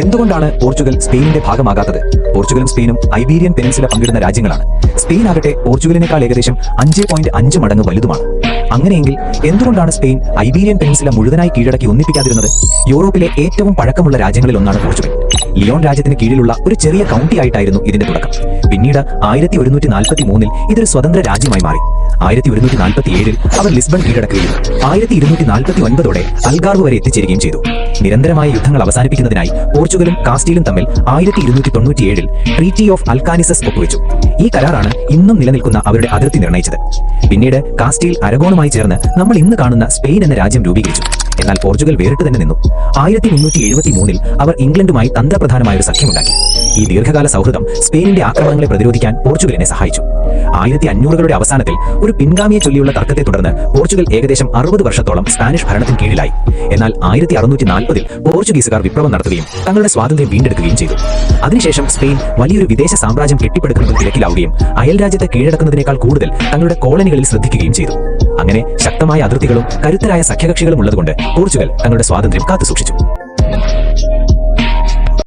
എന്തുകൊണ്ടാണ് പോർച്ചുഗൽ സ്പെയിനിന്റെ ഭാഗമാകാത്തത്? പോർച്ചുഗലും സ്പെയിനും Iberian peninsula പങ്കിടുന്ന രാജ്യങ്ങളാണ്. സ്പെയിൻ ആകട്ടെ പോർച്ചുഗലിനേക്കാൾ ഏകദേശം 5.5 മടങ്ങ് വലുതുമാണ്. അങ്ങനെയെങ്കിൽ എന്തുകൊണ്ടാണ് സ്പെയിൻ ഐബീരിയൻ പെനിൻസുല മുഴുവനായി കീഴടക്കി ഒന്നിപ്പിക്കാതിരുന്നത്? യൂറോപ്പിലെ ഏറ്റവും പഴക്കമുള്ള രാജ്യങ്ങളിൽ ഒന്നാണ് പോർച്ചുഗൽ. ലിയോൺ രാജ്യത്തിന് കീഴിലുള്ള ഒരു ചെറിയ കൗണ്ടി ആയിട്ടായിരുന്നു ഇതിന്റെ തുടക്കം. പിന്നീട് 1143-ൽ ഇതൊരു സ്വതന്ത്ര രാജ്യമായി മാറി. 1147-ൽ അവർ ലിസ്ബൺ കീഴടക്കുകയും 1249-ഓടെ അൽഗാർവ് വരെ എത്തിച്ചേരുകയും ചെയ്തു. നിരന്തരമായ യുദ്ധങ്ങൾ അവസാനിപ്പിക്കുന്നതിനായി പോർച്ചുഗലും കാസ്റ്റീലും തമ്മിൽ 1297-ൽ ട്രീറ്റി ഓഫ് അൽക്കാനിസസ് ഒപ്പുവെച്ചു. ഈ കരാറാണ് ഇന്നും നിലനിൽക്കുന്ന അവരുടെ അതിർത്തി നിർണ്ണയിച്ചത്. പിന്നീട് കാസ്റ്റീൽ അരഗോണുമായി ചേർന്ന് നമ്മൾ ഇന്ന് കാണുന്ന സ്പെയിൻ എന്ന രാജ്യം രൂപീകരിച്ചു. എന്നാൽ പോർച്ചുഗൽ വേറിട്ട് തന്നെ നിന്നു. 1373-ൽ അവർ ഇംഗ്ലണ്ടുമായി തന്ത്രപ്രധാനമായ ഒരു സഖ്യമുണ്ടാക്കി. ഈ ദീർഘകാല സൗഹൃദം സ്പെയിനിന്റെ ആക്രമണങ്ങളെ പ്രതിരോധിക്കാൻ പോർച്ചുഗലിനെ സഹായിച്ചു. 1500-കളുടെ അവസാനത്തിൽ ഒരു പിൻഗാമിയെ ചൊല്ലിയുള്ള തർക്കത്തെ തുടർന്ന് പോർച്ചുഗൽ ഏകദേശം 60 വർഷത്തോളം സ്പാനിഷ് ഭരണത്തിന് കീഴിലായി. എന്നാൽ 1640-ൽ പോർച്ചുഗീസുകാർ വിപ്ലവം നടത്തുകയും തങ്ങളുടെ സ്വാതന്ത്ര്യം വീണ്ടെടുക്കുകയും ചെയ്തു. അതിനുശേഷം സ്പെയിൻ വലിയൊരു വിദേശ സാമ്രാജ്യം കെട്ടിപ്പടുക്കുന്നതിൽ തിരക്കിലാവുകയും അയൽ രാജ്യത്തെ കീഴടക്കുന്നതിനേക്കാൾ കൂടുതൽ തങ്ങളുടെ കോളനികളിൽ ശ്രദ്ധിക്കുകയും ചെയ്തു. അങ്ങനെ ശക്തമായ അതിർത്തികളും കരുത്തരായ സഖ്യകക്ഷികളും ഉള്ളതുകൊണ്ട് പോർച്ചുഗൽ തങ്ങളുടെ സ്വാതന്ത്ര്യം കാത്തുസൂക്ഷിച്ചു.